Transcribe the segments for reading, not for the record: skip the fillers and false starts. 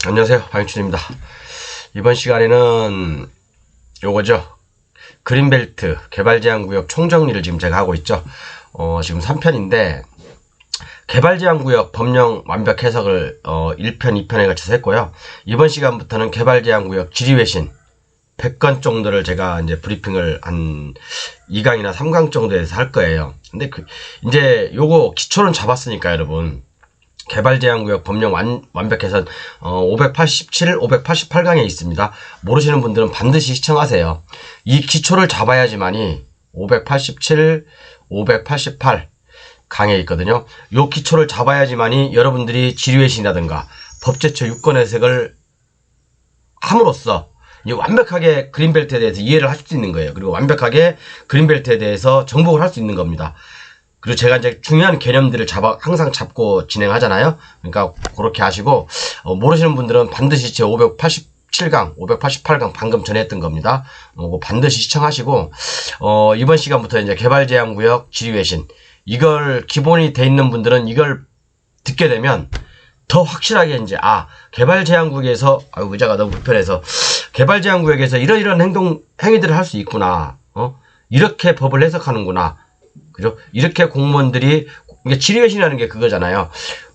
안녕하세요, 방영춘입니다. 이번 시간에는 요거죠. 그린벨트 개발제한구역 총정리를 지금 제가 하고 있죠. 지금 3편인데 개발제한구역 법령 완벽 해석을 1편, 2편에 걸쳐서 했고요. 이번 시간부터는 개발제한구역 지리외신 100건 정도를 제가 이제 브리핑을 한 2강이나 3강 정도에서 할 거예요. 근데 이제 요거 기초는 잡았으니까 여러분. 개발제한구역 법령 완벽 해석 587, 588강에 있습니다. 모르시는 분들은 반드시 시청하세요. 이 기초를 잡아야지만이 587, 588 강에 있거든요. 요 기초를 잡아야지만이 여러분들이 지리외신이라든가 법제처 유권 해석을 함으로써 이제 완벽하게 그린벨트에 대해서 이해를 할 수 있는 거예요. 그리고 완벽하게 그린벨트에 대해서 정복을 할 수 있는 겁니다. 그리고 제가 이제 중요한 개념들을 항상 잡고 진행하잖아요. 그러니까 그렇게 하시고, 모르시는 분들은 반드시 제 587강, 588강 방금 전에 했던 겁니다. 반드시 시청하시고, 이번 시간부터 이제 개발제한구역 지리외신. 이걸 기본이 돼 있는 분들은 이걸 듣게 되면 더 확실하게 이제, 개발제한구역에서, 의자가 너무 불편해서, 개발제한구역에서 이런 행위들을 할 수 있구나. 이렇게 법을 해석하는구나. 그죠? 이렇게 공무원들이, 이게 지리외신이라는 게 그거잖아요.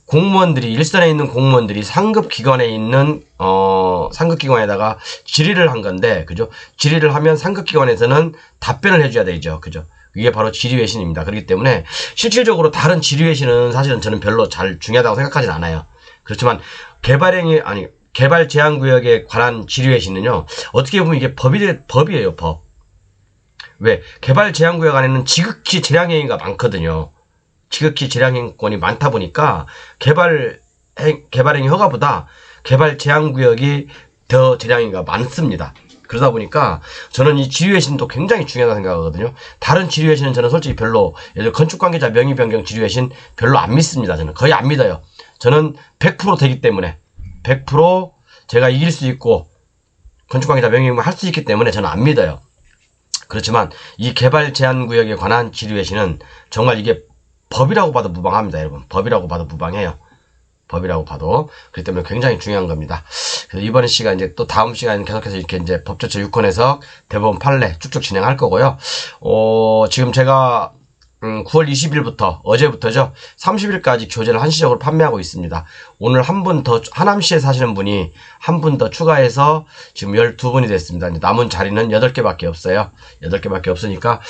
공무원들이, 일선에 있는 공무원들이 상급기관에 있는, 상급기관에다가 질의를 한 건데, 그죠? 질의를 하면 상급기관에서는 답변을 해줘야 되죠. 그죠? 이게 바로 지리외신입니다. 그렇기 때문에, 실질적으로 다른 지리외신은 사실은 저는 별로 잘 중요하다고 생각하진 않아요. 그렇지만, 개발 제한구역에 관한 지리외신은요, 어떻게 보면 이게 법이에요, 법. 왜? 개발 제한구역 안에는 지극히 재량행위가 많거든요. 지극히 재량행위권이 많다 보니까 개발행위 허가보다 개발 제한구역이 더 재량행위가 많습니다. 그러다 보니까 저는 이 지리외신도 굉장히 중요하다고 생각하거든요. 다른 지리외신은 저는 솔직히 별로, 예를 들어 건축관계자 명의변경 지리외신 별로 안 믿습니다. 저는 거의 안 믿어요. 저는 100% 되기 때문에 100% 제가 이길 수 있고 건축관계자 명의변경 할 수 있기 때문에 저는 안 믿어요. 그렇지만 이 개발 제한구역에 관한 지리외신은 정말 이게 법이라고 봐도 무방합니다, 여러분. 법이라고 봐도 무방해요. 법이라고 봐도. 그렇기 때문에 굉장히 중요한 겁니다. 그래서 이번 시간 이제 또 다음 시간 계속해서 이렇게 이제 법제처 유권 해석 대법원 판례 쭉쭉 진행할 거고요. 지금 제가 9월 20일부터 어제부터죠. 30일까지 교재를 한시적으로 판매하고 있습니다. 오늘 한 분 더, 하남시에 사시는 분이 한 분 더 추가해서 지금 12분이 됐습니다. 남은 자리는 8개밖에 없어요. 8개밖에 없으니까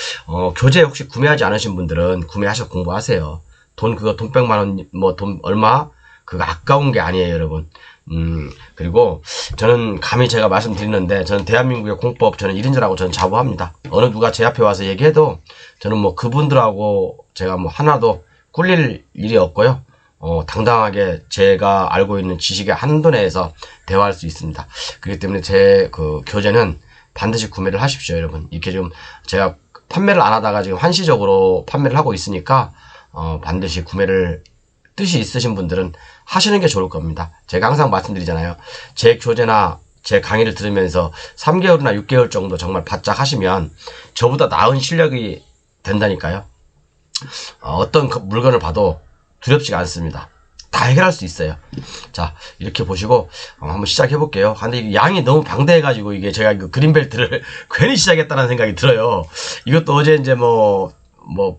교재 혹시 구매하지 않으신 분들은 구매하셔서 공부하세요. 돈 100만 원, 돈 얼마? 그거 아까운 게 아니에요, 여러분. 그리고 저는 감히 제가 말씀드리는데, 저는 대한민국의 공법, 저는 1인자라고 저는 자부합니다. 어느 누가 제 앞에 와서 얘기해도 저는 그분들하고 제가 하나도 꿀릴 일이 없고요. 당당하게 제가 알고 있는 지식의 한도 내에서 대화할 수 있습니다. 그렇기 때문에 제 교재는 반드시 구매를 하십시오, 여러분. 이렇게 지금 제가 판매를 안 하다가 지금 한시적으로 판매를 하고 있으니까, 반드시 구매를 뜻이 있으신 분들은 하시는 게 좋을 겁니다. 제가 항상 말씀드리잖아요. 제 교재나 제 강의를 들으면서 3개월이나 6개월 정도 정말 바짝 하시면 저보다 나은 실력이 된다니까요. 어떤 물건을 봐도 두렵지가 않습니다. 다 해결할 수 있어요. 자, 이렇게 보시고 한번 시작해 볼게요. 근데 이게 양이 너무 방대해가지고 이게 제가 이거 그린벨트를 괜히 시작했다는 생각이 들어요. 이것도 어제 이제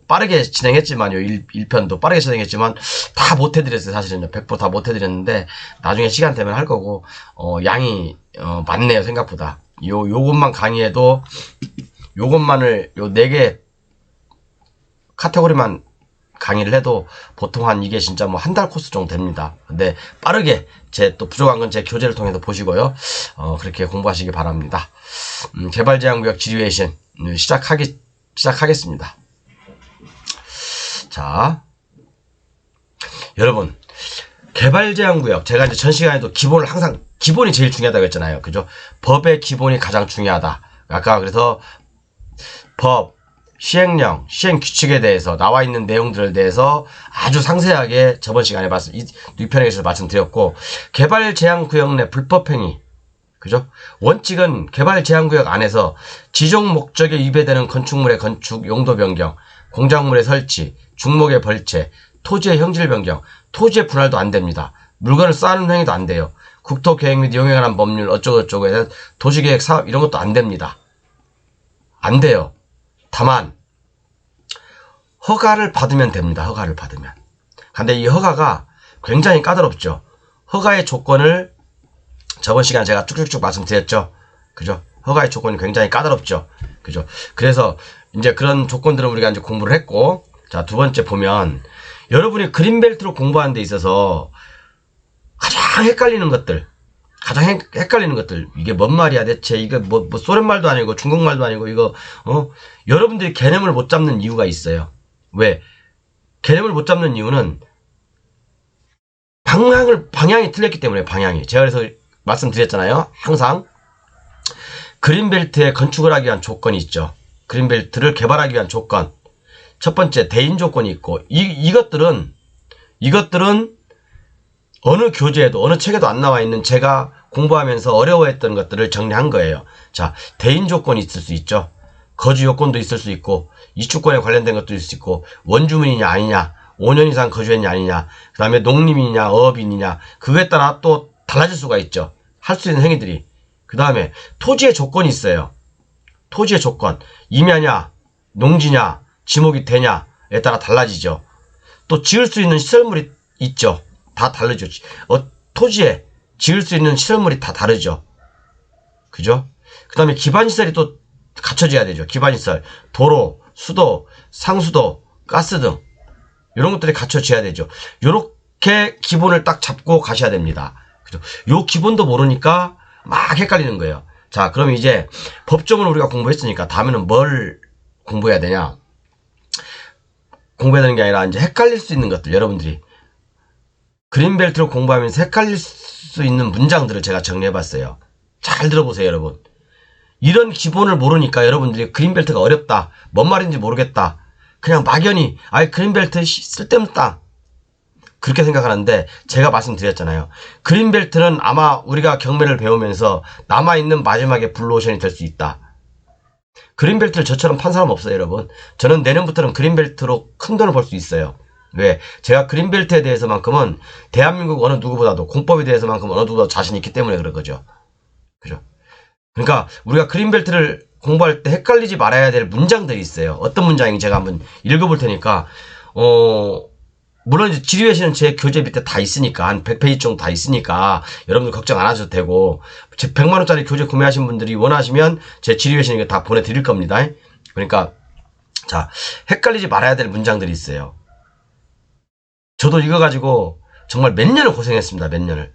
빠르게 진행했지만요. 1편도 빠르게 진행했지만 다 못해드렸어요. 사실은 100% 다 못해드렸는데 나중에 시간 되면 할 거고 양이 많네요. 생각보다. 요것만 강의해도 요것만을 요 4개 카테고리만 강의를 해도 보통 이게 진짜 한 달 코스 정도 됩니다. 근데 빠르게 또 부족한 건 제 교재를 통해서 보시고요. 그렇게 공부하시기 바랍니다. 개발제한구역 지리외신 시작하겠습니다. 자, 여러분, 개발제한구역, 제가 이제 전 시간에도 항상 기본이 제일 중요하다고 했잖아요. 그죠? 법의 기본이 가장 중요하다. 아까 그래서 법, 시행령, 시행규칙에 대해서 나와 있는 내용들에 대해서 아주 상세하게 저번 시간에 이 편에서 말씀드렸고, 개발제한구역 내 불법행위, 그죠? 원칙은 개발제한구역 안에서 지정 목적에 위배되는 건축물의 건축 용도 변경, 공작물의 설치, 중목의 벌채, 토지의 형질 변경, 토지의 분할도 안 됩니다. 물건을 쌓는 행위도 안 돼요. 국토계획 및 이용에 관한 법률 어쩌고저쩌고에 대한 도시계획 사업 이런 것도 안 됩니다. 안 돼요. 다만 허가를 받으면 됩니다. 허가를 받으면. 근데 이 허가가 굉장히 까다롭죠. 허가의 조건을 저번 시간에 제가 쭉쭉쭉 말씀드렸죠. 그죠? 허가의 조건이 굉장히 까다롭죠. 그죠? 그래서 이제 그런 조건들을 우리가 이제 공부를 했고, 자, 두 번째 보면 여러분이 그린벨트로 공부하는 데 있어서 가장 헷갈리는 것들, 이게 뭔 말이야 대체, 이게 뭐 소련말도 아니고 중국말도 아니고 이거 여러분들이 개념을 못 잡는 이유가 있어요. 왜? 개념을 못 잡는 이유는 방향이 틀렸기 때문에. 방향이, 제가 그래서 말씀드렸잖아요. 항상 그린벨트에 건축을 하기 위한 조건이 있죠. 그린벨트를 개발하기 위한 조건, 첫 번째 대인 조건이 있고, 이것들은 어느 교재에도 어느 책에도 안 나와 있는, 제가 공부하면서 어려워했던 것들을 정리한 거예요. 자, 대인 조건이 있을 수 있죠. 거주 요건도 있을 수 있고, 이주권에 관련된 것도 있을 수 있고, 원주민이냐 아니냐, 5년 이상 거주했냐 아니냐, 그 다음에 농림이냐 어업인이냐, 그거에 따라 또 달라질 수가 있죠. 할 수 있는 행위들이. 그 다음에 토지의 조건이 있어요. 토지의 조건, 임야냐 농지냐 지목이 되냐에 따라 달라지죠. 또 지을 수 있는 시설물이 있죠. 다 다르죠. 토지에 지을 수 있는 시설물이 다 다르죠. 그죠? 그 다음에 기반시설이 또 갖춰져야 되죠. 기반시설, 도로, 수도, 상수도, 가스 등 이런 것들이 갖춰져야 되죠. 요렇게 기본을 딱 잡고 가셔야 됩니다. 그죠? 요 기본도 모르니까 막 헷갈리는 거예요. 자, 그럼 이제 법조문을 우리가 공부했으니까 다음에는 뭘 공부해야 되냐? 공부해야 되는 게 아니라 이제 헷갈릴 수 있는 것들, 여러분들이 그린벨트를 공부하면서 헷갈릴 수 있는 문장들을 제가 정리해봤어요. 잘 들어보세요, 여러분. 이런 기본을 모르니까 여러분들이 그린벨트가 어렵다, 뭔 말인지 모르겠다, 그냥 막연히 그린벨트 쓸데없다, 그렇게 생각하는데, 제가 말씀드렸잖아요. 그린벨트는 아마 우리가 경매를 배우면서 남아있는 마지막에 블루오션이 될 수 있다. 그린벨트를 저처럼 판 사람 없어요, 여러분. 저는 내년부터는 그린벨트로 큰 돈을 벌 수 있어요. 왜? 제가 그린벨트에 대해서만큼은 대한민국 어느 누구보다도, 공법에 대해서만큼 어느 누구보다 자신 있기 때문에 그런 거죠. 그죠? 그러니까 우리가 그린벨트를 공부할 때 헷갈리지 말아야 될 문장들이 있어요. 어떤 문장인지 제가 한번 읽어볼 테니까, 물론 이제 지리외시는 제 교재 밑에 다 있으니까, 한 100페이지 정도 다 있으니까 여러분들 걱정 안 하셔도 되고, 제 100만원짜리 교재 구매하신 분들이 원하시면 제 지리외시는 다 보내드릴 겁니다. 그러니까 자, 헷갈리지 말아야 될 문장들이 있어요. 저도 이거 가지고 정말 몇 년을 고생했습니다. 몇 년을.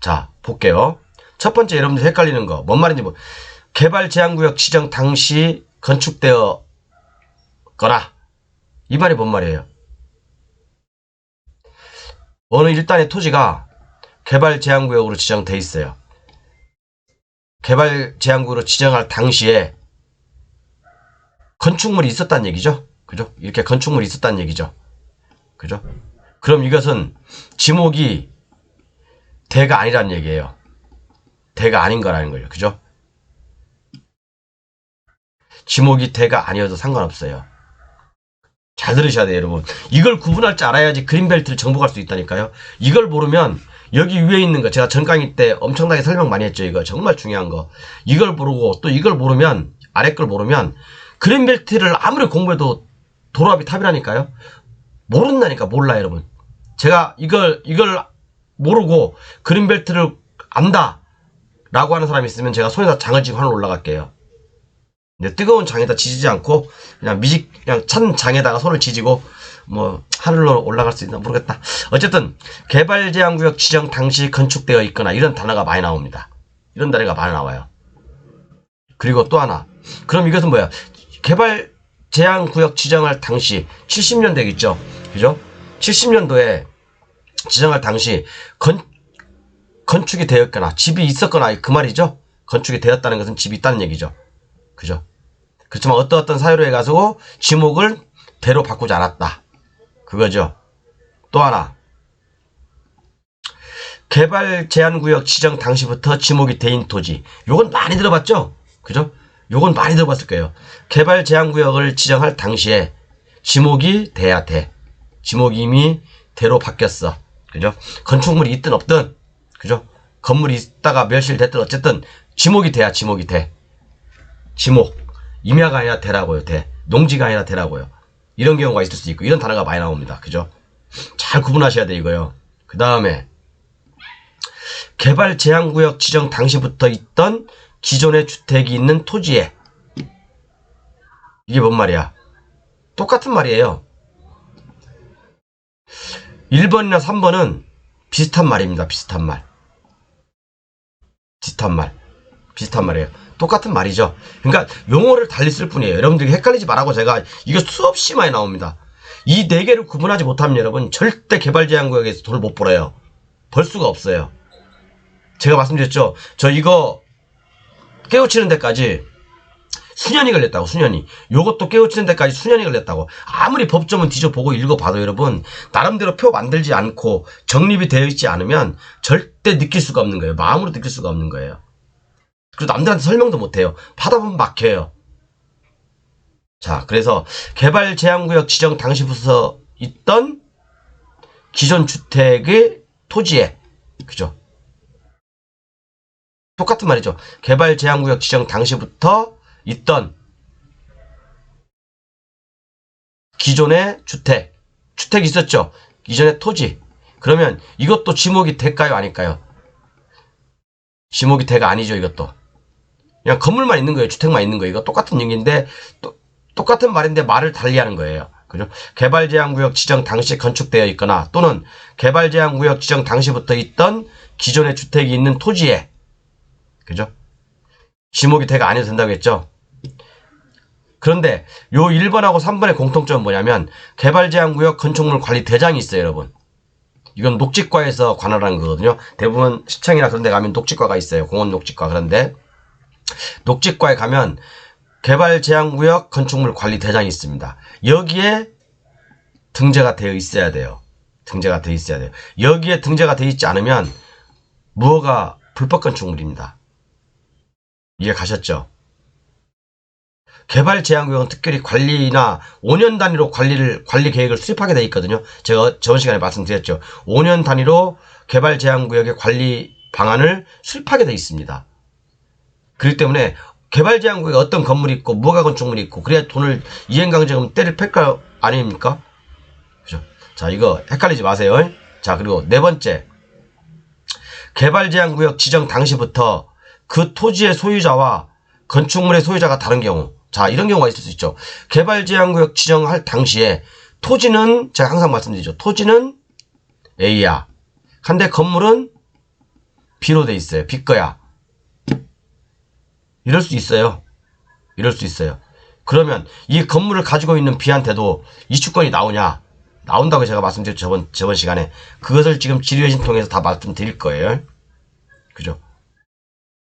자, 볼게요. 첫 번째, 여러분들 헷갈리는 거 뭔 말인지 개발제한구역 지정 당시 건축되었거나, 이 말이 뭔 말이에요? 어느 일단의 토지가 개발제한구역으로 지정돼 있어요. 개발제한구역으로 지정할 당시에 건축물이 있었다는 얘기죠. 그죠? 이렇게 건축물이 있었다는 얘기죠. 그죠? 그럼 이것은 지목이 대가 아니라는 얘기예요. 대가 아닌 거라는 거예요. 그죠? 지목이 대가 아니어도 상관없어요. 잘 들으셔야 돼요, 여러분. 이걸 구분할 줄 알아야지 그린벨트를 정복할 수 있다니까요. 이걸 모르면 여기 위에 있는 거, 제가 전 강의 때 엄청나게 설명 많이 했죠. 이거 정말 중요한 거. 이걸 모르고 또 이걸 모르면, 아래 걸 모르면 그린벨트를 아무리 공부해도 도로앞이 탑이라니까요. 모른다니까. 몰라, 여러분. 제가 이걸 모르고 그린벨트를 안다 라고 하는 사람이 있으면 제가 손에다 장을 쥐고 하늘 올라갈게요. 근데 뜨거운 장에다 지지지 않고 그냥 찬 장에다가 손을 지지고 뭐 하늘로 올라갈 수 있나 모르겠다. 어쨌든 개발제한구역 지정 당시 건축되어 있거나, 이런 단어가 많이 나옵니다. 이런 단어가 많이 나와요. 그리고 또 하나, 그럼 이것은 뭐야? 개발제한구역 지정할 당시 70년대겠죠. 그죠? 70년도에 지정할 당시 건축이 되었거나 집이 있었거나, 그 말이죠. 건축이 되었다는 것은 집이 있다는 얘기죠. 그죠? 그렇지만 어떤 사유로 해가지고 지목을 대로 바꾸지 않았다, 그거죠. 또 하나, 개발제한구역 지정 당시부터 지목이 대인 토지, 요건 많이 들어봤죠. 그죠? 요건 많이 들어봤을 거예요. 개발제한구역을 지정할 당시에 지목이 돼야 돼. 지목이 이미 대로 바뀌었어. 그죠? 건축물이 있든 없든, 그죠? 건물이 있다가 멸실됐든 어쨌든 지목이 돼야 지목이 돼. 지목. 임야가 아니라 대라고요. 대. 농지가 아니라 대라고요. 이런 경우가 있을 수 있고 이런 단어가 많이 나옵니다. 그죠? 잘 구분하셔야 돼 이거요. 그 다음에 개발 제한구역 지정 당시부터 있던 기존의 주택이 있는 토지에. 이게 뭔 말이야? 똑같은 말이에요. 1번이나 3번은 비슷한 말입니다. 비슷한 말. 비슷한 말. 비슷한 말이에요. 똑같은 말이죠. 그러니까 용어를 달리 쓸 뿐이에요. 여러분들이 헷갈리지 말라고 제가 이거 수없이 많이 나옵니다. 이 네 개를 구분하지 못하면 여러분 절대 개발제한구역에서 돈을 못 벌어요. 벌 수가 없어요. 제가 말씀드렸죠. 저 이거 깨우치는 데까지 수년이 걸렸다고. 수년이. 요것도 깨우치는 데까지 수년이 걸렸다고. 아무리 법조문 뒤져보고 읽어봐도 여러분 나름대로 표 만들지 않고 정립이 되어 있지 않으면 절대 느낄 수가 없는 거예요. 마음으로 느낄 수가 없는 거예요. 그리고 남들한테 설명도 못해요. 받아보면 막혀요. 자, 그래서 개발제한구역 지정 당시부터 있던 기존 주택의 토지에, 그죠? 똑같은 말이죠. 개발제한구역 지정 당시부터 있던 기존의 주택 있었죠? 이전의 토지. 그러면 이것도 지목이 될까요? 아닐까요? 지목이 대가 아니죠, 이것도. 그냥 건물만 있는 거예요. 주택만 있는 거예요. 이거 똑같은 얘기인데, 똑같은 말인데 말을 달리하는 거예요. 그죠? 개발제한구역 지정 당시에 건축되어 있거나 또는 개발제한구역 지정 당시부터 있던 기존의 주택이 있는 토지에, 그죠? 지목이 대가 아니어도 된다고 했죠? 그런데 요 1번하고 3번의 공통점은 뭐냐면 개발제한구역 건축물 관리 대장이 있어요, 여러분. 이건 녹지과에서 관할하는 거거든요. 대부분 시청이나 그런 데 가면 녹지과가 있어요. 공원 녹지과. 그런데 녹지과에 가면 개발제한구역 건축물 관리 대장이 있습니다. 여기에 등재가 되어 있어야 돼요. 등재가 되어 있어야 돼요. 여기에 등재가 되어 있지 않으면 무허가 불법 건축물입니다. 이해 가셨죠? 개발제한구역은 특별히 관리나 5년 단위로 관리 계획을 수립하게 되어 있거든요. 제가 저번 시간에 말씀드렸죠. 5년 단위로 개발제한구역의 관리 방안을 수립하게 되어 있습니다. 그렇기 때문에 개발제한구역에 어떤 건물이 있고 무허가 건축물이 있고 그래야 돈을 이행강제금 때릴 팰까 아닙니까? 그죠? 자, 이거 헷갈리지 마세요. 자, 그리고 네 번째, 개발제한구역 지정 당시부터 그 토지의 소유자와 건축물의 소유자가 다른 경우. 자, 이런 경우가 있을 수 있죠. 개발제한구역 지정할 당시에 토지는 제가 항상 말씀드리죠. 토지는 A야. 근데 건물은 B로 돼 있어요. B 거야. 이럴 수 있어요. 이럴 수 있어요. 그러면 이 건물을 가지고 있는 B한테도 이주권이 나오냐? 나온다고 제가 말씀드렸죠. 저번 시간에. 그것을 지금 지리회신 통해서 다 말씀드릴 거예요. 그죠?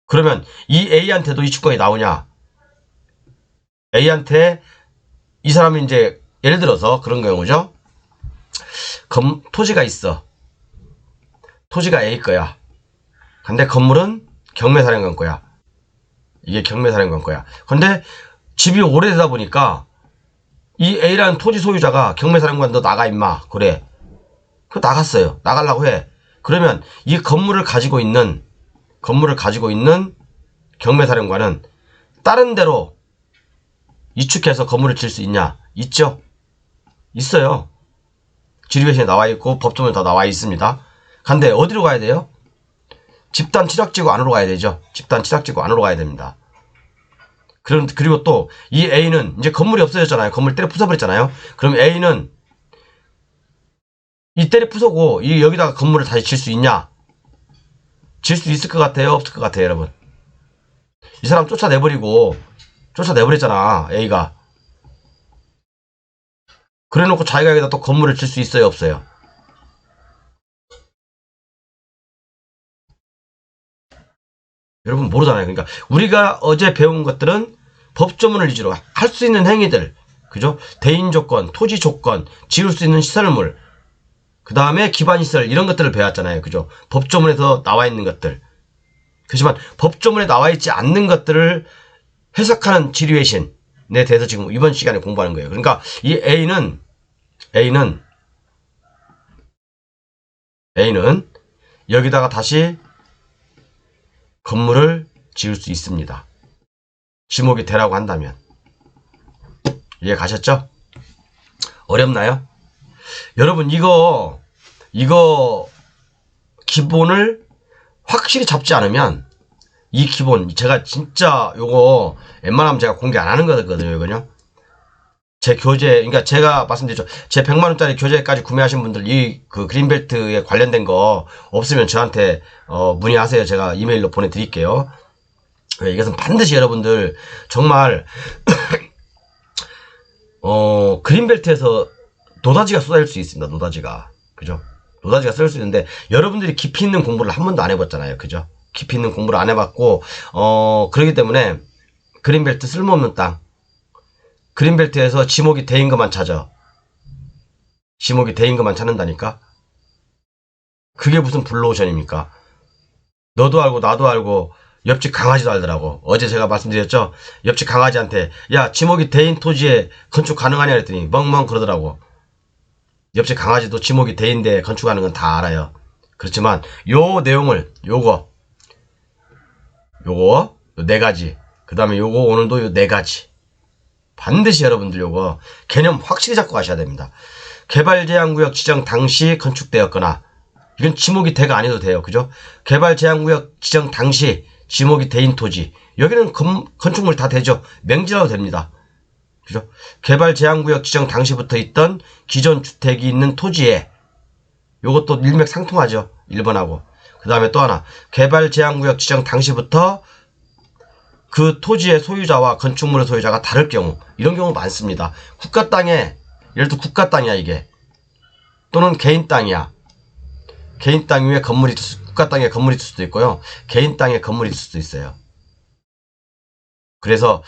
그러면 이 A한테도 이주권이 나오냐? A한테 이 사람이 이제 예를 들어서 그런 경우죠. 토지가 있어. 토지가 A 거야. 근데 건물은 경매사령관 거야. 이게 경매사령관 거야. 근데 집이 오래되다 보니까 이 A라는 토지 소유자가 경매사령관 너 나가 임마. 그래. 그 나갔어요. 나가려고 해. 그러면 이 건물을 가지고 있는 경매사령관은 다른 데로 이축해서 건물을 질 수 있냐? 있죠? 있어요. 지리회신에 나와 있고 법조문에 다 나와 있습니다. 근데 어디로 가야 돼요? 집단 취락지구 안으로 가야 되죠. 집단 취락지구 안으로 가야 됩니다. 그리고 또 이 A는 이제 건물이 없어졌잖아요. 건물 때려 부숴버렸잖아요. 그럼 A는 이 때려 부수고 여기다가 건물을 다시 질 수 있냐? 질 수 있을 것 같아요? 없을 것 같아요, 여러분? 이 사람 쫓아내버렸잖아, A가. 그래 놓고 자기가 여기다 또 건물을 질 수 있어요, 없어요? 여러분 모르잖아요. 그러니까 우리가 어제 배운 것들은 법조문을 위주로 할 수 있는 행위들, 그죠? 대인 조건, 토지 조건, 지을 수 있는 시설물, 그 다음에 기반시설 이런 것들을 배웠잖아요. 그죠? 법조문에서 나와 있는 것들. 그렇지만 법조문에 나와 있지 않는 것들을 해석하는 지리회신에 대해서 지금 이번 시간에 공부하는 거예요. 그러니까 이 A는 여기다가 다시 건물을 지을 수 있습니다. 지목이 되라고 한다면. 이해 가셨죠? 어렵나요? 여러분 이거 기본을 확실히 잡지 않으면 이 기본 제가 진짜 요거 웬만하면 제가 공개 안 하는 거거든요. 이거요. 제 교재, 그러니까 제가 말씀드렸죠. 제 100만원짜리 교재까지 구매하신 분들 이 그 그린벨트에 관련된 거 없으면 저한테 문의하세요. 제가 이메일로 보내드릴게요. 이것은 반드시 여러분들 정말 그린벨트에서 노다지가 쏟아질 수 있습니다. 노다지가. 그죠? 노다지가 쏟아질 수 있는데 여러분들이 깊이 있는 공부를 한 번도 안 해봤잖아요. 그죠? 깊이 있는 공부를 안 해봤고 그렇기 때문에 그린벨트 쓸모없는 땅 그린벨트에서 지목이 대인 것만 찾아. 지목이 대인 것만 찾는다니까? 그게 무슨 블루오션입니까? 너도 알고 나도 알고 옆집 강아지도 알더라고. 어제 제가 말씀드렸죠? 옆집 강아지한테 야 지목이 대인 토지에 건축 가능하냐 그랬더니 멍멍 그러더라고. 옆집 강아지도 지목이 대인데 건축하는 건 다 알아요. 그렇지만 요 내용을 요거 네 가지 그 다음에 요거 오늘도 요 네 가지 반드시 여러분들 요거 개념 확실히 잡고 가셔야 됩니다. 개발제한구역 지정 당시 건축되었거나 이건 지목이 대가 아니어도 돼요. 그죠? 개발제한구역 지정 당시 지목이 대인 토지 여기는 건축물 다 되죠. 맹지라도 됩니다. 그죠? 개발제한구역 지정 당시부터 있던 기존 주택이 있는 토지에 요것도 일맥상통하죠. 1번하고 그 다음에 또 하나 개발제한구역 지정 당시부터 그 토지의 소유자와 건축물의 소유자가 다를 경우 이런 경우 많습니다. 국가 땅에 예를 들어 국가 땅이야 이게 또는 개인 땅이야. 개인 땅 위에 건물이 국가 땅에 건물이 있을 수도 있고요. 개인 땅에 건물이 있을 수도 있어요. 그래서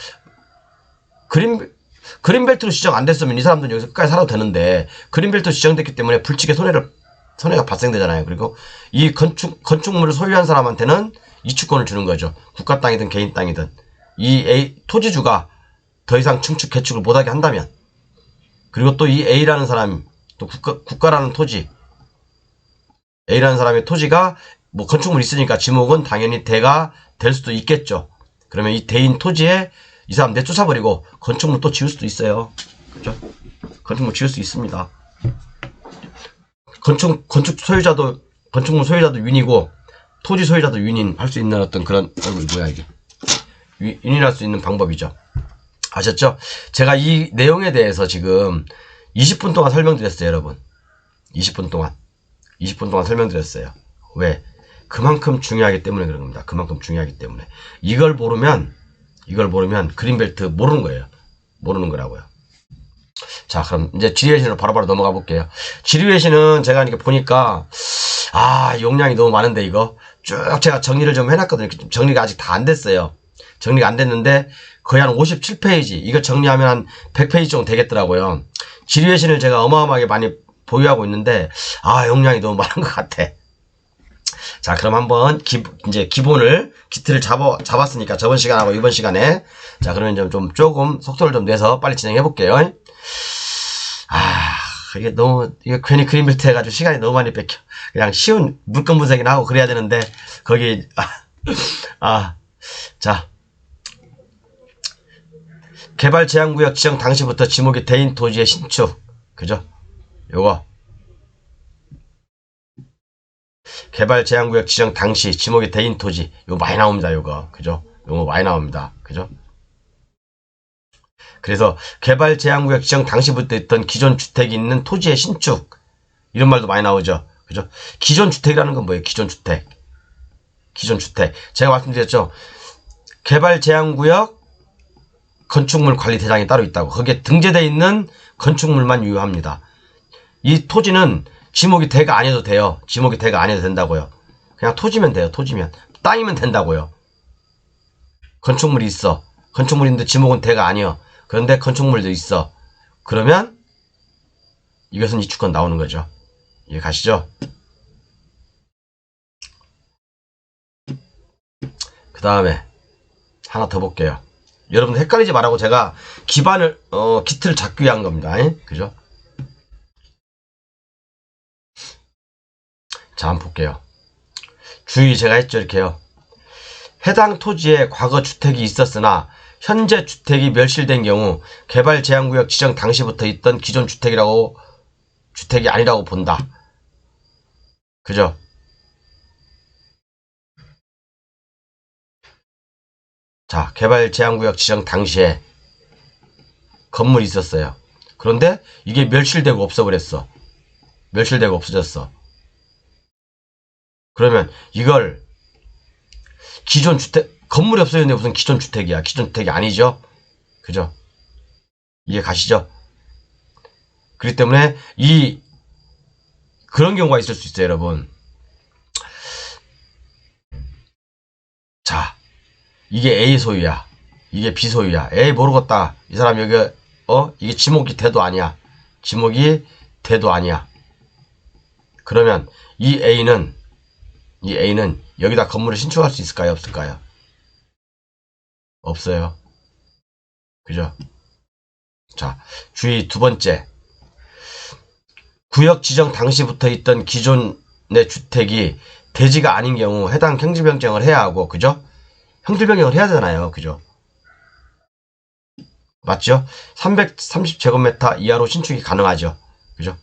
그린벨트로 지정 안 됐으면 이 사람들은 여기서 끝까지 살아도 되는데 그린벨트로 지정됐기 때문에 불치게 손해가 발생되잖아요. 그리고 이 건축물을 소유한 사람한테는 이축권을 주는 거죠. 국가 땅이든 개인 땅이든 이 토지주가 더 이상 증축 개축을 못하게 한다면 그리고 또 이 A라는 사람 또 국가라는 토지 A라는 사람의 토지가 뭐 건축물 있으니까 지목은 당연히 대가 될 수도 있겠죠. 그러면 이 대인 토지에 이 사람 내쫓아버리고 건축물 또 지을 수도 있어요. 그죠? 건축물 지을 수 있습니다. 건축물 소유자도 윤이고 토지 소유자도 윤인할 수 있는 어떤 그런 뭐야 이게 윤인할 수 있는 방법이죠. 아셨죠? 제가 이 내용에 대해서 지금 20분 동안 설명드렸어요, 여러분. 20분 동안 설명드렸어요. 왜? 그만큼 중요하기 때문에 그런 겁니다. 그만큼 중요하기 때문에 이걸 모르면 그린벨트 모르는 거예요. 모르는 거라고요. 자, 그럼 이제 지리외신으로 바로바로 넘어가 볼게요. 지리외신은 제가 이렇게 보니까 용량이 너무 많은데 이거 쭉 제가 정리를 좀 해놨거든요. 정리가 아직 다 안 됐어요. 정리가 안 됐는데 거의 한 57페이지 이거 정리하면 한 100페이지 정도 되겠더라고요. 지리외신을 제가 어마어마하게 많이 보유하고 있는데 용량이 너무 많은 것 같아. 자, 그럼 한번 이제 기틀을 잡았으니까 저번 시간하고 이번 시간에 자, 그러면 좀 조금 속도를 좀 내서 빨리 진행해 볼게요. 이게 괜히 그린벨트 해가지고 시간이 너무 많이 뺏겨. 그냥 쉬운 물건 분석이나 하고 그래야 되는데 거기 자, 개발제한구역 지정 당시부터 지목이 대인 토지의 신축 그죠? 요거 개발제한구역 지정 당시 지목이 대인 토지 요거 많이 나옵니다. 요거 그죠? 요거 많이 나옵니다. 그죠? 그래서 개발제한구역 지정 당시부터 있던 기존 주택이 있는 토지의 신축 이런 말도 많이 나오죠. 그죠? 기존 주택이라는 건 뭐예요? 기존 주택 제가 말씀드렸죠. 개발제한구역 건축물 관리대장이 따로 있다고. 거기에 등재되어 있는 건축물만 유효합니다. 이 토지는 지목이 대가 아니어도 돼요. 지목이 대가 아니어도 된다고요. 그냥 토지면 돼요. 토지면. 땅이면 된다고요. 건축물이 있어. 건축물인데 지목은 대가 아니여. 그런데 건축물도 있어. 그러면 이것은 이축권 나오는 거죠. 이해 가시죠? 그 다음에 하나 더 볼게요. 여러분 헷갈리지 말라고 제가 기틀을 잡기 위한 겁니다. 그죠? 자, 한번 볼게요. 주의 제가 했죠, 이렇게요. 해당 토지에 과거 주택이 있었으나 현재 주택이 멸실된 경우 개발 제한구역 지정 당시부터 있던 기존 주택이 아니라고 본다. 그죠? 자, 개발 제한구역 지정 당시에 건물이 있었어요. 그런데 이게 멸실되고 없어버렸어. 멸실되고 없어졌어. 그러면 이걸 기존 주택, 건물이 없어졌는데 무슨 기존 주택이야. 기존 주택이 아니죠. 그죠? 이해 가시죠? 그렇기 때문에 그런 경우가 있을 수 있어요, 여러분. 자, 이게 A 소유야. 이게 B 소유야. 에이, 모르겠다. 이 사람 여기, 이게 지목이 돼도 아니야. 지목이 돼도 아니야. 그러면 이 A는 여기다 건물을 신축할 수 있을까요? 없을까요? 없어요. 그죠? 자, 주의 두 번째. 구역 지정 당시부터 있던 기존의 주택이 대지가 아닌 경우 해당 형질변경을 해야 하고, 그죠? 형질변경을 해야 되잖아요. 그죠? 맞죠? 330제곱미터 이하로 신축이 가능하죠. 그죠?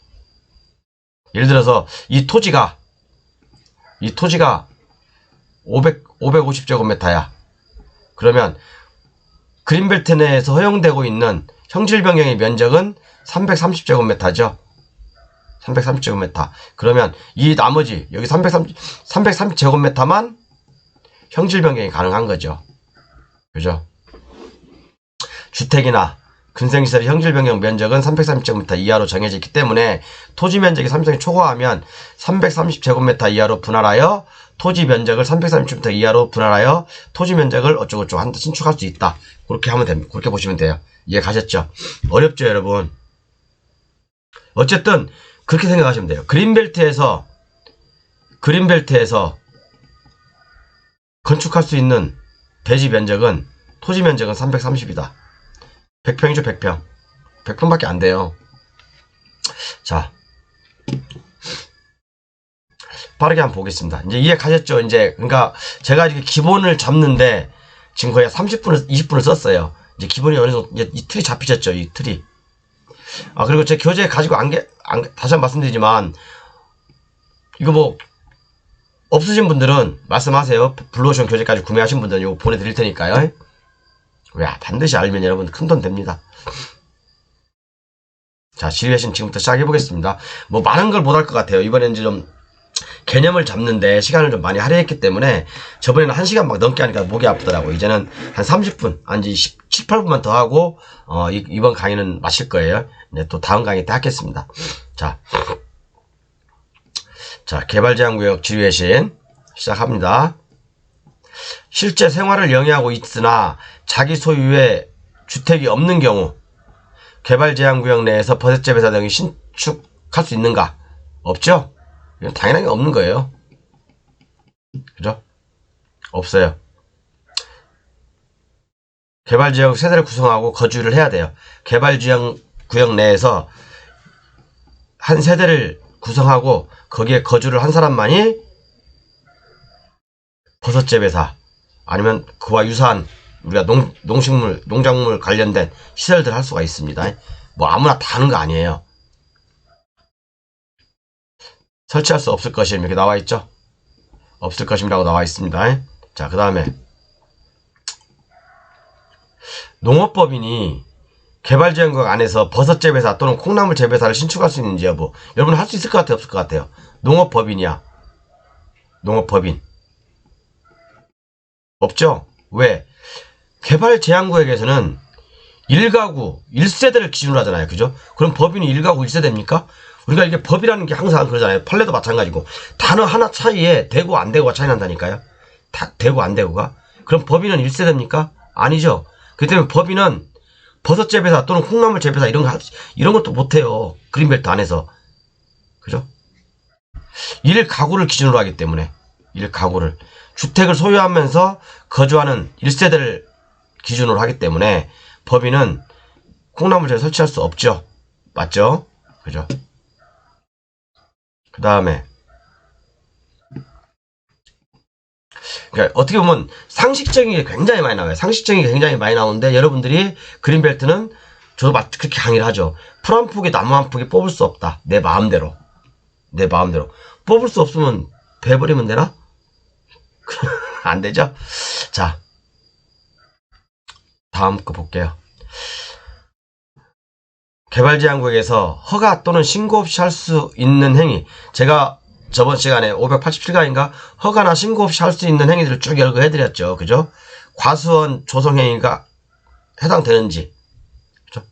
예를 들어서 이 토지가 550제곱미터야. 그러면 그린벨트 내에서 허용되고 있는 형질 변경의 면적은 330제곱미터죠. 330제곱미터. 그러면 이 나머지 여기 330제곱미터만 형질 변경이 가능한 거죠. 그죠? 주택이나 근생시설의 형질 변경 면적은 330제곱미터 이하로 정해져 있기 때문에 토지 면적이 330이 초과하면 330제곱미터 이하로 분할하여 토지 면적을 330제곱미터 이하로 분할하여 토지 면적을 어쩌고저쩌고 한다 신축할 수 있다. 그렇게 하면 됩니다. 그렇게 보시면 돼요. 이해 가셨죠? 어렵죠, 여러분? 어쨌든 그렇게 생각하시면 돼요. 그린벨트에서 건축할 수 있는 대지 면적은 토지 면적은 330이다. 100평이죠, 100평. 100평밖에 안 돼요. 자, 빠르게 한번 보겠습니다. 이제 이해 가셨죠? 이제, 그러니까 제가 이렇게 기본을 잡는데 지금 거의 30분을, 20분을 썼어요. 이제 기본이 어느 정도, 이제 이 틀이 잡히셨죠? 이 틀이. 아, 그리고 제 교재 가지고 다시 한번 말씀드리지만, 이거 뭐, 없으신 분들은 말씀하세요. 블루오션 교재까지 구매하신 분들은 이거 보내드릴 테니까요. 왜? 반드시 알면 여러분 큰돈 됩니다. 자, 지리회신 지금부터 시작해보겠습니다. 뭐 많은 걸 못 할 것 같아요. 이번엔 이제 좀 개념을 잡는데 시간을 좀 많이 할애했기 때문에 저번에는 1시간 막 넘게 하니까 목이 아프더라고. 이제는 한 30분, 한 18분만 더 하고 이번 강의는 마칠 거예요. 네, 또 다음 강의 때 하겠습니다. 자, 개발제한구역 지리회신 시작합니다. 실제 생활을 영위하고 있으나 자기 소유의 주택이 없는 경우 개발제한구역 내에서 버섯제 배사 등이 신축할 수 있는가? 없죠? 이건 당연하게 없는 거예요. 그죠? 없어요. 개발지역 세대를 구성하고 거주를 해야 돼요. 개발지역구역 내에서 한 세대를 구성하고 거기에 거주를 한 사람만이 버섯제 배사 아니면 그와 유사한 우리가 농작물 관련된 시설들 할 수가 있습니다. 뭐 아무나 다 하는 거 아니에요. 설치할 수 없을 것임 이렇게 나와 있죠. 없을 것임이라고 나와 있습니다. 자, 그 다음에 농업법인이 개발지역구역 안에서 버섯 재배사 또는 콩나물 재배사를 신축할 수 있는지 여부. 여러분 할 수 있을 것 같아요? 없을 것 같아요? 농업법인이야. 농업법인. 없죠? 왜? 개발제한구역에서는 1가구 1세대를 기준으로 하잖아요. 그죠? 그럼 법인이 1가구 1세대입니까? 우리가 이게 법이라는 게 항상 그러잖아요. 판례도 마찬가지고. 단어 하나 차이에 되고 안 되고가 차이 난다니까요. 되고 안 되고가. 그럼 법인은 1세대입니까? 아니죠. 그렇기 때문에 법인은 버섯 재배사 또는 콩나물 재배사 이런 것도 못해요. 그린벨트 안에서. 그죠? 1가구를 기준으로 하기 때문에 1가구를 주택을 소유하면서 거주하는 1세대를 기준으로 하기 때문에 법인은 콩나물 재배사 설치할 수 없죠. 맞죠? 그죠? 그 다음에 그러니까 어떻게 보면 상식적인 게 굉장히 많이 나와요. 상식적인 게 굉장히 많이 나오는데 여러분들이 그린벨트는 저도 그렇게 강의를 하죠. 풀 한 포기 나무 한 포기 뽑을 수 없다. 내 마음대로. 내 마음대로. 뽑을 수 없으면 베버리면 되나? 안 되죠? 자, 다음 거 볼게요. 개발제한구역에서 허가 또는 신고 없이 할 수 있는 행위. 제가 저번 시간에 587강인가 허가나 신고 없이 할 수 있는 행위들을 쭉 열거해드렸죠. 그죠? 과수원 조성행위가 해당되는지. 그죠?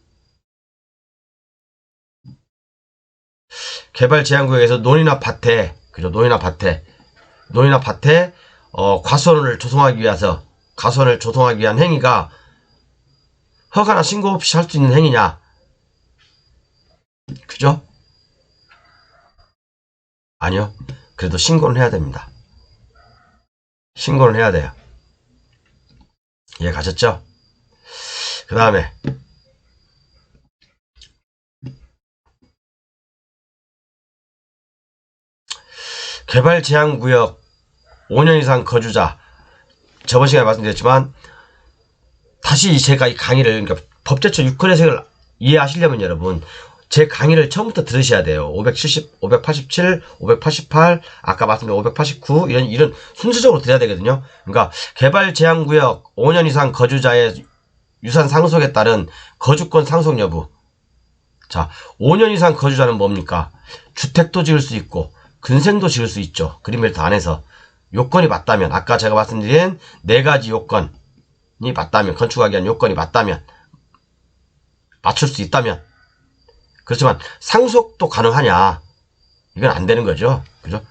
개발제한구역에서 논이나 밭에, 그죠? 논이나 밭에 과수원을 조성하기 위한 행위가 허가나 신고 없이 할 수 있는 행위냐? 그죠? 아니요. 그래도 신고는 해야 됩니다. 신고는 해야 돼요. 이해 가셨죠? 그 다음에 개발제한구역 5년 이상 거주자. 저번 시간에 말씀드렸지만 다시 제가 이 강의를, 그러니까 법제처 6권 해석을 이해하시려면 여러분 제 강의를 처음부터 들으셔야 돼요. 570, 587, 588, 아까 말씀드린 589 이런 순서적으로 들어야 되거든요. 그러니까 개발제한구역 5년 이상 거주자의 유산 상속에 따른 거주권 상속 여부. 자, 5년 이상 거주자는 뭡니까? 주택도 지을 수 있고 근생도 지을 수 있죠. 그린벨트 안에서 요건이 맞다면, 아까 제가 말씀드린 4가지 요건이 맞다면, 건축하기 위한 요건이 맞다면, 맞출 수 있다면. 그렇지만 상속도 가능하냐? 이건 안 되는 거죠. 그죠?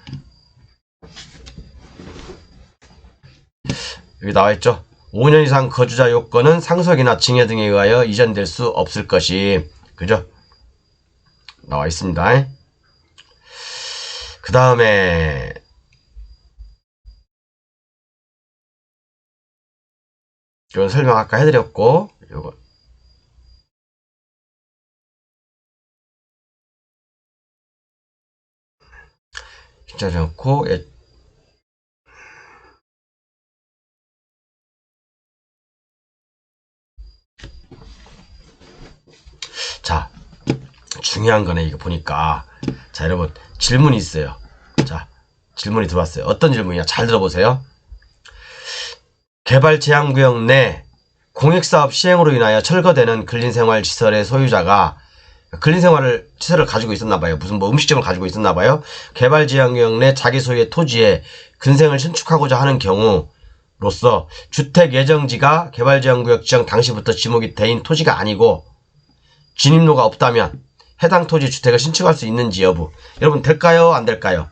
여기 나와 있죠. 5년 이상 거주자 요건은 상속이나 증여 등에 의하여 이전될 수 없을 것이. 그죠? 나와 있습니다. 그 다음에 이건 설명 아까 해드렸고, 요거 진짜 좋고, 예. 자, 중요한 거네. 이거 보니까, 자, 여러분 질문이 있어요. 자, 질문이 들어왔어요. 어떤 질문이냐? 잘 들어보세요. 개발제한구역 내 공익사업 시행으로 인하여 철거되는 근린생활시설의 소유자가 시설을 가지고 있었나봐요. 무슨 뭐 음식점을 가지고 있었나봐요. 개발제한구역 내 자기 소유의 토지에 근생을 신축하고자 하는 경우로서 주택 예정지가 개발제한구역 지정 당시부터 지목이 된 토지가 아니고 진입로가 없다면 해당 토지 주택을 신축할 수 있는지 여부. 여러분 될까요? 안 될까요?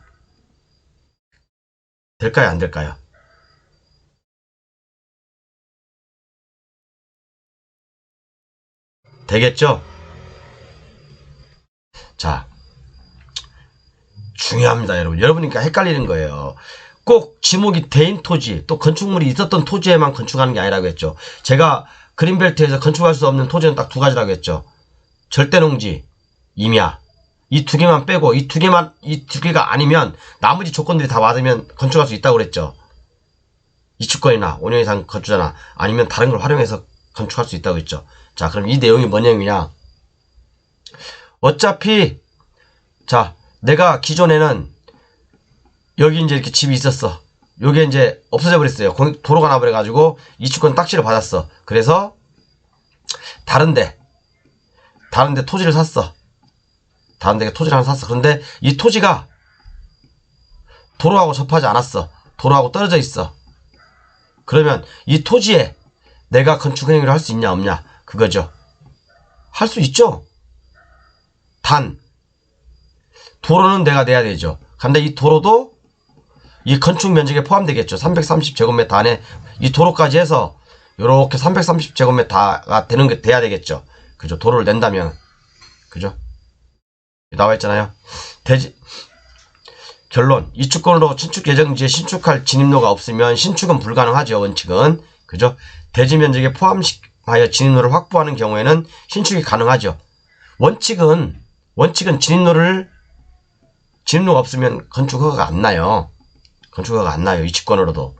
될까요? 안 될까요? 되겠죠? 자, 중요합니다, 여러분. 여러분이니까 헷갈리는 거예요. 꼭 지목이 된 토지, 또 건축물이 있었던 토지에만 건축하는 게 아니라고 했죠. 제가 그린벨트에서 건축할 수 없는 토지는 딱 2가지라고 했죠. 절대농지, 임야. 이 2개만 빼고 이 2개가 아니면 나머지 조건들이 다 맞으면 건축할 수 있다고 그랬죠. 이주권이나 5년 이상 거주자나 아니면 다른 걸 활용해서 건축할 수 있다고 했죠. 자, 그럼 이 내용이 뭔 내용이냐? 어차피 자, 내가 기존에는 여기 이제 이렇게 집이 있었어. 요게 이제 없어져 버렸어요. 도로가 나버려가지고 이주권 딱지를 받았어. 그래서 다른데 토지를 샀어. 다른데 토지를 하나 샀어. 그런데 이 토지가 도로하고 접하지 않았어. 도로하고 떨어져 있어. 그러면 이 토지에 내가 건축 행위를 할 수 있냐 없냐 그거죠. 할 수 있죠. 단 도로는 내가 내야 되죠. 근데 이 도로도 이 건축 면적에 포함되겠죠. 330제곱미터 안에 이 도로까지 해서 요렇게 330제곱미터가 되는 게 돼야 되겠죠. 그죠? 도로를 낸다면. 그죠? 나와 있잖아요. 결론. 이주권으로 신축 예정지에 신축할 진입로가 없으면 신축은 불가능하죠. 원칙은. 그죠? 대지 면적에 포함하여 진입로를 확보하는 경우에는 신축이 가능하죠. 원칙은 진입로가 없으면 건축 허가가 안 나요. 건축 허가가 안 나요. 이주권으로도.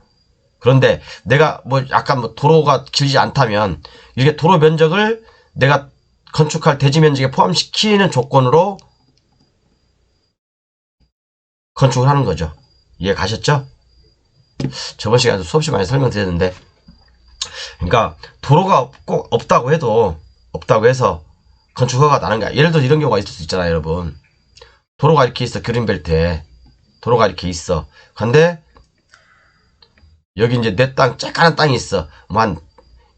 그런데 내가 뭐 약간 뭐 도로가 길지 않다면 이렇게 도로 면적을 내가 건축할 대지 면적에 포함시키는 조건으로 건축을 하는 거죠. 이해 가셨죠? 저번 시간에도 수없이 많이 설명드렸는데, 그러니까 도로가 꼭 없다고 해서 건축 허가가 나는 거야. 예를 들어 이런 경우가 있을 수 있잖아요, 여러분. 도로가 이렇게 있어, 그린벨트에. 도로가 이렇게 있어. 근데 여기 이제 내 땅, 쬐깐한 땅이 있어. 뭐 한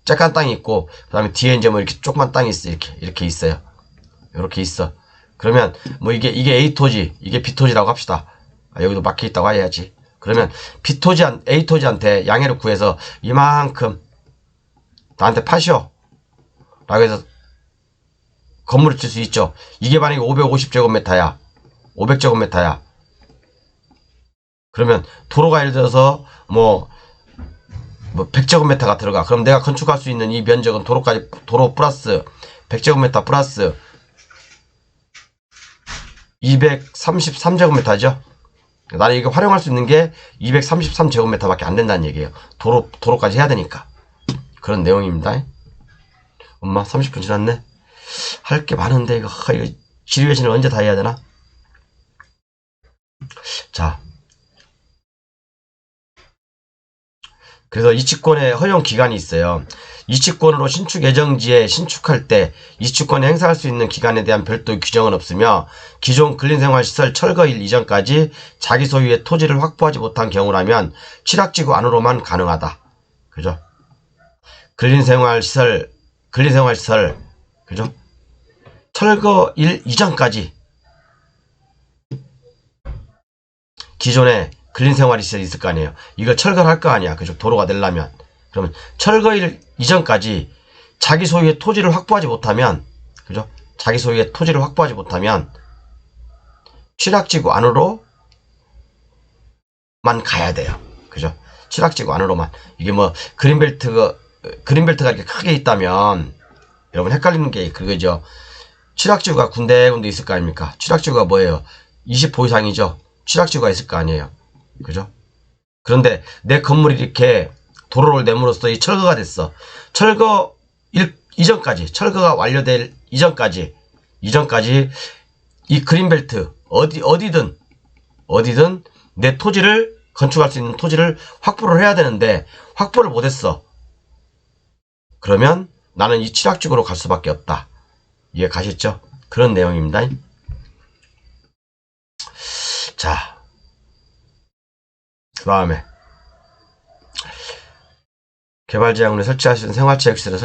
쬐깐한 땅이 있고, 그 다음에 뒤에 이제 뭐 이렇게 조그만 땅이 있어. 이렇게 있어요. 이렇게 있어. 그러면 뭐 이게 A 토지, 이게 B 토지라고 합시다. 여기도 막혀 있다고 해야지. 그러면 A 토지한테 양해를 구해서 이만큼 나한테 파시오 라고 해서 건물을 칠 수 있죠. 이게 만약에 550제곱미터야. 500제곱미터야. 그러면 도로가 예를 들어서 뭐 100제곱미터가 들어가. 그럼 내가 건축할 수 있는 이 면적은 도로 플러스 100제곱미터 플러스 233제곱미터죠. 나는 이거 활용할 수 있는 게 233제곱미터밖에 안 된다는 얘기예요. 도로까지 해야 되니까. 그런 내용입니다. 엄마 30분 지났네. 할 게 많은데 이거 지리외신을 언제 다 해야 되나? 자, 그래서 이치권의 허용 기간이 있어요. 이치권으로 신축 예정지에 신축할 때 이치권을 행사할 수 있는 기간에 대한 별도 규정은 없으며 기존 근린생활시설 철거일 이전까지 자기 소유의 토지를 확보하지 못한 경우라면 취락지구 안으로만 가능하다. 그죠? 근린생활시설 그죠? 철거일 이전까지 기존에 근린생활시설이 있을 거 아니에요. 이걸 철거를 할 거 아니야. 그죠? 도로가 되려면. 그러면 철거일 이전까지 자기 소유의 토지를 확보하지 못하면, 그죠? 자기 소유의 토지를 확보하지 못하면 취락지구 안으로만 가야 돼요. 그죠? 취락지구 안으로만. 이게 뭐 그린벨트가 이렇게 크게 있다면 여러분 헷갈리는 게 그거죠. 취락지구가 군데군데 있을 거 아닙니까? 취락지구가 뭐예요? 20호 이상이죠. 취락지구가 있을 거 아니에요. 그죠? 그런데 내 건물이 이렇게 도로를 내므로써 이 철거가 됐어. 철거가 완료될 이전까지 이 그린벨트 어디든 내 토지를 건축할 수 있는 토지를 확보를 해야 되는데 확보를 못했어. 그러면 나는 이 취락지구로 갈 수밖에 없다. 이해 가셨죠? 그런 내용입니다. 자, 그 다음에 개발제한구역에 설치할 수 있는 생활체육시설을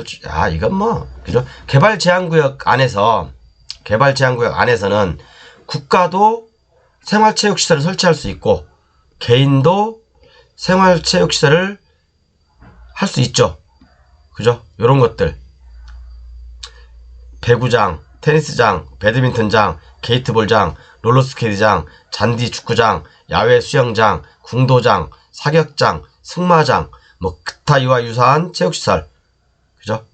이건 뭐 그죠? 개발제한구역 안에서는 국가도 생활체육시설을 설치할 수 있고 개인도 생활체육시설을 할 수 있죠. 그죠? 요런 것들 배구장, 테니스장, 배드민턴장, 게이트볼장, 롤러스케이트장, 잔디 축구장, 야외 수영장, 궁도장, 사격장, 승마장, 뭐 기타 이와 유사한 체육시설, 그죠?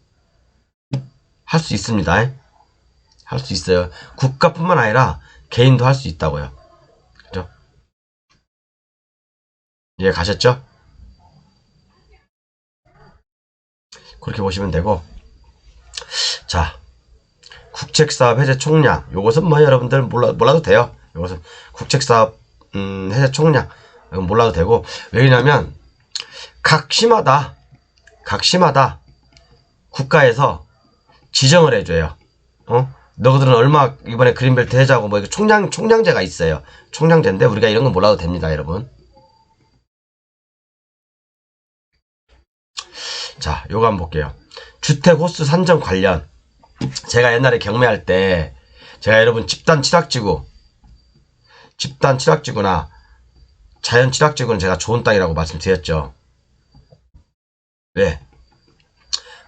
할 수 있습니다. 할 수 있어요. 국가뿐만 아니라 개인도 할 수 있다고요. 그죠? 이해 가셨죠? 그렇게 보시면 되고, 자, 국책사업 해제 총량. 요것은 뭐 여러분들 몰라도 돼요. 요것은 국책사업 해제 총량. 이건 몰라도 되고, 왜냐면 각 시마다 국가에서 지정을 해줘요. 너희들은 얼마 이번에 그린벨트 해자고 뭐 총량제가 있어요. 총량제인데 우리가 이런 건 몰라도 됩니다, 여러분. 자, 요거 한번 볼게요. 주택 호수 산정 관련. 제가 옛날에 경매할 때 제가 여러분 집단 취락지구나 자연 취락지구는 제가 좋은 땅이라고 말씀드렸죠. 왜?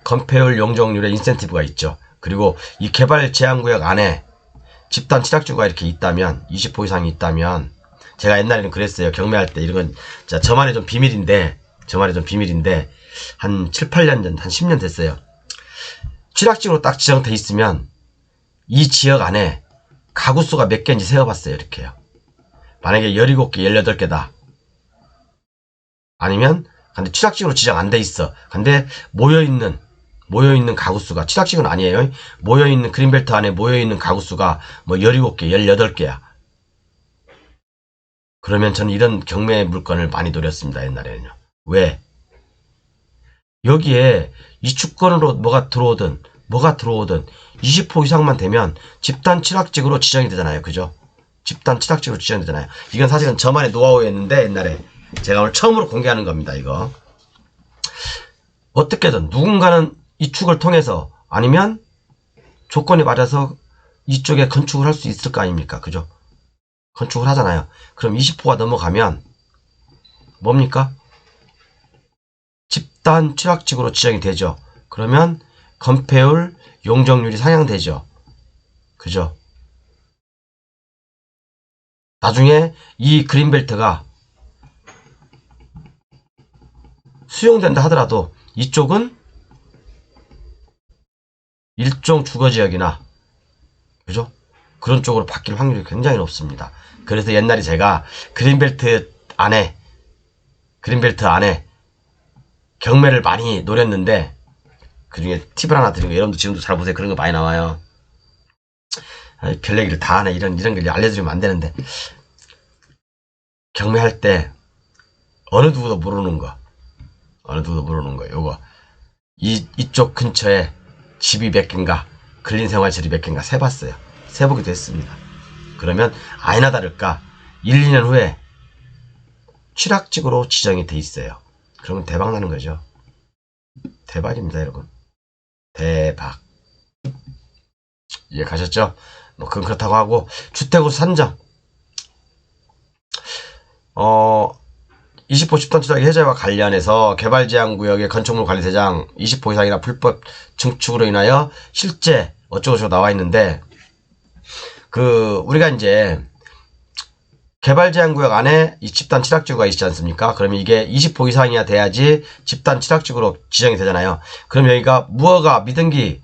건폐율 용적률에 인센티브가 있죠. 그리고 이 개발 제한구역 안에 집단 취락지구가 이렇게 있다면 20호 이상이 있다면 제가 옛날에는 그랬어요. 경매할 때 이런 건 진짜 저만의 좀 비밀인데 한 7, 8년 전, 한 10년 됐어요. 취락지구로 딱 지정돼 있으면 이 지역 안에 가구 수가 몇 개인지 세어봤어요. 이렇게요. 만약에 17개, 18개다. 아니면 근데 취락지구로 지정 안 돼 있어. 근데 모여있는 가구수가, 취락지구는 아니에요. 모여있는, 그린벨트 안에 모여있는 가구수가 뭐 17개, 18개야. 그러면 저는 이런 경매 물건을 많이 노렸습니다, 옛날에는요. 왜? 여기에 이주권으로 뭐가 들어오든 20호 이상만 되면 집단 취락지구로 지정이 되잖아요. 그죠? 집단 취락지구로 지정되잖아요. 이건 사실은 저만의 노하우였는데, 옛날에 제가 오늘 처음으로 공개하는 겁니다. 이거 어떻게든 누군가는 이축을 통해서, 아니면 조건이 맞아서 이쪽에 건축을 할 수 있을 거 아닙니까? 그죠? 건축을 하잖아요. 그럼 20호가 넘어가면 뭡니까? 집단 취락지구로 지정이 되죠. 그러면 건폐율, 용적률이 상향되죠. 그죠? 나중에 이 그린벨트가 수용된다 하더라도 이쪽은 일종 주거지역이나, 그죠? 그런 쪽으로 바뀔 확률이 굉장히 높습니다. 그래서 옛날에 제가 그린벨트 안에 경매를 많이 노렸는데, 그 중에 팁을 하나 드린 거, 여러분도 지금도 잘 보세요. 그런 거 많이 나와요. 별 얘기를 다 하네. 이런 걸 알려드리면 안 되는데, 경매할 때 어느 누구도 모르는 거, 요거 이쪽 근처에 집이 몇 개인가, 근린생활실이 몇 개인가 세봤어요. 세보기도 했습니다. 그러면 아니나 다를까 1, 2년 후에 취락지구로 지정이 돼 있어요. 그러면 대박 나는 거죠. 대박입니다, 여러분. 대박. 이해 가셨죠? 뭐 그건 그렇다고 하고, 주택으로 산정. 20호 집단 취락 해제와 관련해서 개발제한구역의 건축물 관리대장 20호 이상이나 불법 증축으로 인하여 실제 어쩌고저쩌고 나와 있는데, 우리가 이제 개발제한구역 안에 이 집단 취락지구가 있지 않습니까? 그러면 이게 20호 이상이야 돼야지 집단 취락지구로 지정이 되잖아요. 그럼 여기가 무허가 미등기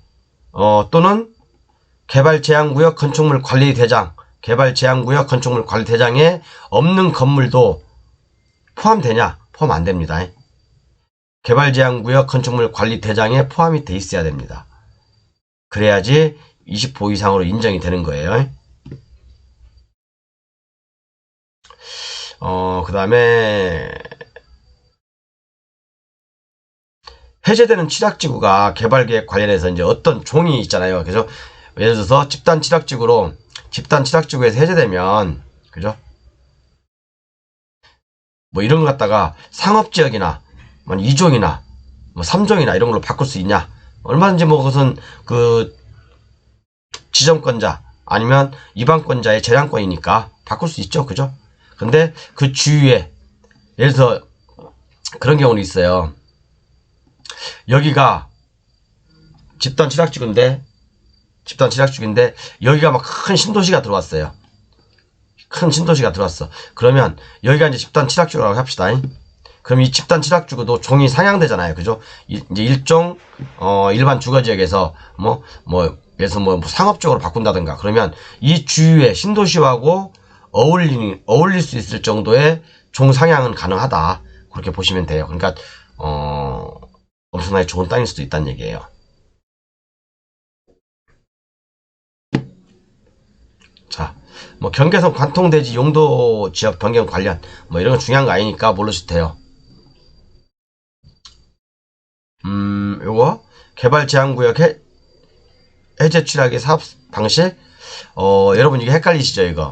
또는 개발제한구역 건축물 관리대장, 개발제한구역 건축물 관리대장에 없는 건물도 포함되냐? 포함 안 됩니다. 개발제한구역 건축물 관리대장에 포함이 돼 있어야 됩니다. 그래야지 20호 이상으로 인정이 되는 거예요. 그 다음에 해제되는 취락지구가 개발계획 관련해서 이제 어떤 종이 있잖아요. 그죠? 예를 들어서 집단 취락지구에서 해제되면, 그죠? 뭐 이런 거 갖다가 상업지역이나 2종이나 3종이나 이런 걸로 바꿀 수 있냐? 얼마든지 뭐 그것은 그 지정권자 아니면 입안권자의 재량권이니까 바꿀 수 있죠. 그죠? 근데 그 주위에, 예를 들어서 그런 경우는 있어요. 여기가 집단 취락지구인데 여기가 막 큰 신도시가 들어왔어요. 그러면 여기가 이제 집단 취락지구라고 합시다. 그럼 이 집단 취락지구도 종이 상향되잖아요. 그죠? 이제 일종 일반 주거지역에서 그래서 상업적으로 바꾼다든가, 그러면 이 주위의 신도시하고 어울릴 수 있을 정도의 종 상향은 가능하다. 그렇게 보시면 돼요. 그러니까 엄청나게 좋은 땅일 수도 있다는 얘기예요. 자, 경계선 관통대지 용도 지역 변경 관련 이런 건 중요한 거 아니니까 모르셔도 돼요. 요거 개발 제한구역 해제 취락의 사업 방식. 여러분 이게 헷갈리시죠, 이거?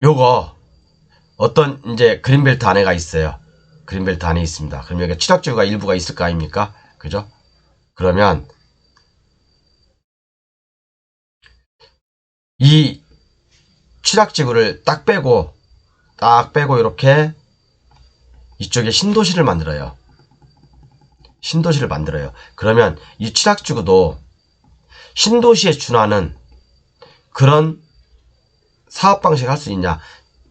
요거 어떤 이제 그린벨트 안에가 있어요. 그린벨트 안에 있습니다. 그럼 여기 취락지구가 일부가 있을 거 아닙니까? 그죠? 그러면 이 취락지구를 딱 빼고 이렇게 이쪽에 신도시를 만들어요. 그러면 이 취락지구도 신도시에 준하는 그런 사업 방식 할 수 있냐,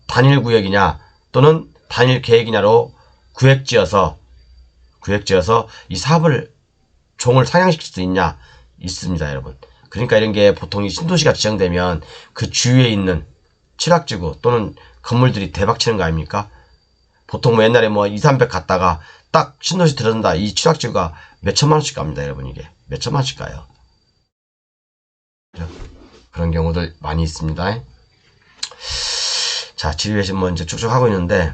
단일 구역이냐 또는 단일 계획이냐로 구획지어서 이 사업을 종을 상향시킬 수 있냐, 있습니다, 여러분. 그러니까 이런 게 보통 이 신도시가 지정되면 그 주위에 있는 칠학지구 또는 건물들이 대박 치는 거 아닙니까? 보통 뭐 옛날에 뭐 2, 300 갔다가 딱 신도시 들어선다. 이 칠학지구가 몇 천만 원씩 갑니다, 여러분. 이게 몇 천만 원씩 가요. 그런 경우들 많이 있습니다. 자, 지리외신 뭐 이제 쭉쭉 하고 있는데,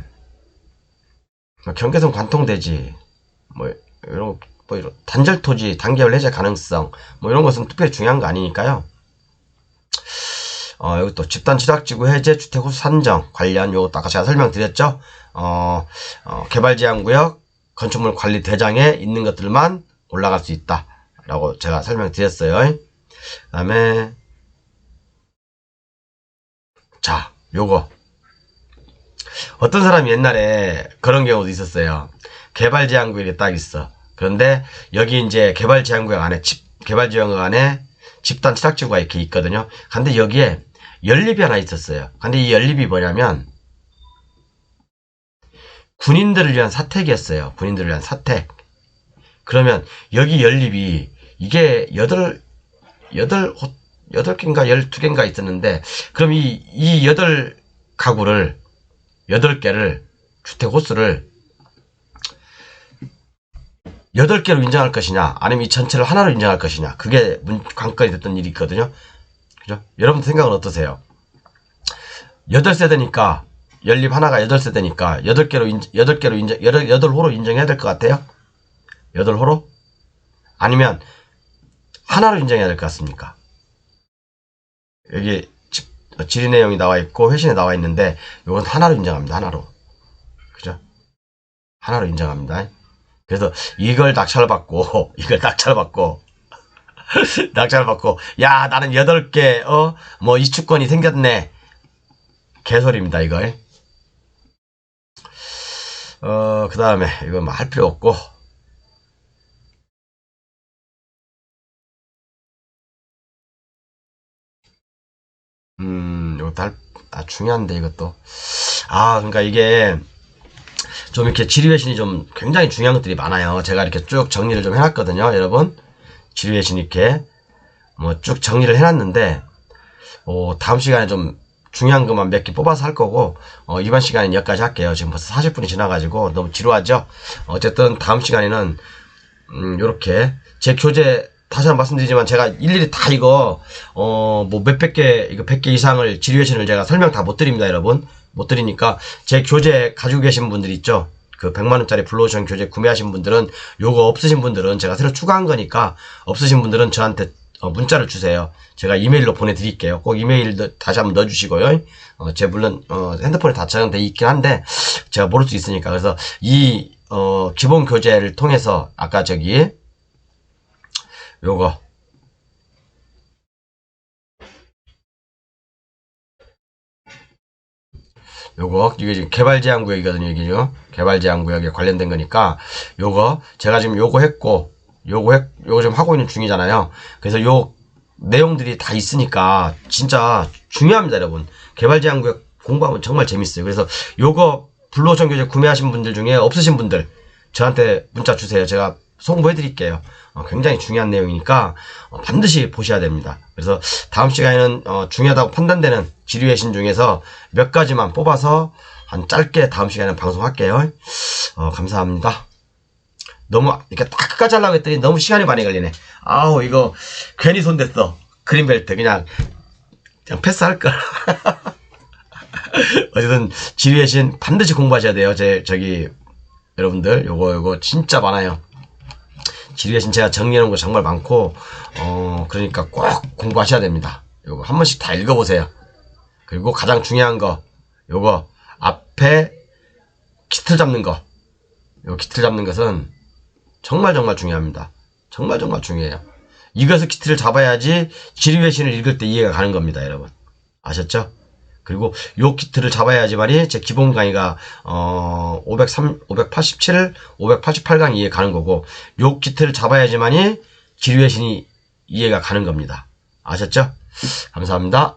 뭐 경계선 관통대지, 뭐 이런 단절 토지, 단계열 해제 가능성, 뭐 이런 것은 특별히 중요한 거 아니니까요. 여기 또 집단 취락지구 해제 주택호수 산정 관련 요것도 아까 제가 설명드렸죠. 개발제한구역 건축물 관리 대장에 있는 것들만 올라갈 수 있다 라고 제가 설명드렸어요. 그 다음에 자, 요거 어떤 사람이 옛날에 그런 경우도 있었어요. 개발제한구역이 딱 있어. 그런데 여기 이제 개발제한구역 안에 개발지역구역 안에 집단 취락지구가 이렇게 있거든요. 근데 여기에 연립이 하나 있었어요. 근데 이 연립이 뭐냐면 군인들을 위한 사택이었어요. 군인들을 위한 사택. 그러면 여기 연립이 이게 8개인가 12개인가 있었는데, 그럼 이 8가구를 8개를 주택 호수를 8개로 인정할 것이냐, 아니면 이 전체를 하나로 인정할 것이냐, 그게 관건이 됐던 일이 있거든요. 그죠? 여러분 생각은 어떠세요? 8세대니까, 연립 하나가 8세대니까, 8호로 인정해야 될 것 같아요? 8호로? 아니면, 하나로 인정해야 될 것 같습니까? 여기, 질의 내용이 나와 있고, 회신에 나와 있는데, 이건 하나로 인정합니다, 하나로. 그죠? 하나로 인정합니다. 그래서, 이걸 낙찰받고, 낙찰받고, 야, 나는 8개, 뭐, 이축권이 생겼네. 개소리입니다, 이걸. 그 다음에, 이거 뭐 할 필요 없고. 이것도 중요한데, 이것도. 그러니까 이게, 좀 이렇게 지리외신이 좀 굉장히 중요한 것들이 많아요. 제가 이렇게 쭉 정리를 좀 해놨거든요, 여러분. 지리외신 이렇게 뭐 쭉 정리를 해놨는데, 다음 시간에 좀 중요한 것만 몇 개 뽑아서 할 거고, 이번 시간에는 여기까지 할게요. 지금 벌써 40분이 지나가지고 너무 지루하죠? 어쨌든 다음 시간에는 요렇게 제 교재 다시 한번 말씀드리지만, 제가 일일이 다 이거 뭐 몇백 개, 이거 100개 이상을 지리외신을 제가 설명 다 못 드립니다, 여러분. 못 드리니까 제 교재 가지고 계신 분들 있죠? 그 100만원짜리 블루오션 교재 구매하신 분들은, 요거 없으신 분들은 제가 새로 추가한 거니까, 없으신 분들은 저한테 문자를 주세요. 제가 이메일로 보내드릴게요. 꼭 이메일 다시 한번 넣어주시고요. 제 물론 핸드폰에 다 저장돼 있긴 한데 제가 모를 수 있으니까. 그래서 이 기본 교재를 통해서 아까 저기 요거 이게 지금 개발제한구역이거든요. 이게요. 개발제한구역에 관련된 거니까, 요거 제가 지금 요거 했고, 요거 지금 하고 있는 중이잖아요. 그래서 요 내용들이 다 있으니까 진짜 중요합니다, 여러분. 개발제한구역 공부하면 정말 재밌어요. 그래서 요거 블루오션 교재 구매하신 분들 중에 없으신 분들 저한테 문자 주세요. 제가 송부해 드릴게요. 굉장히 중요한 내용이니까 반드시 보셔야 됩니다. 그래서 다음 시간에는 중요하다고 판단되는 지리외신 중에서 몇 가지만 뽑아서 한 짧게 다음 시간에 방송할게요. 감사합니다. 너무 이렇게 딱 끝까지 하려고 했더니 너무 시간이 많이 걸리네. 이거 괜히 손댔어. 그린벨트 그냥 패스할걸. 어쨌든 지리외신 반드시 공부하셔야 돼요. 저기 여러분들 요거 진짜 많아요. 지리외신 제가 정리해놓은 거 정말 많고, 그러니까 꼭 공부하셔야 됩니다. 요거 한 번씩 다 읽어보세요. 그리고 가장 중요한 거, 요거 앞에 기틀 잡는 거, 요 기틀 잡는 것은 정말 중요합니다. 정말 중요해요. 이것을 기틀을 잡아야지 지리외신을 읽을 때 이해가 가는 겁니다, 여러분. 아셨죠? 그리고 요 기틀을 잡아야지만이 제 기본 강의가 587, 588강 이해 가는 거고, 요 기틀을 잡아야지만이 지리외신이 이해가 가는 겁니다. 아셨죠? 감사합니다.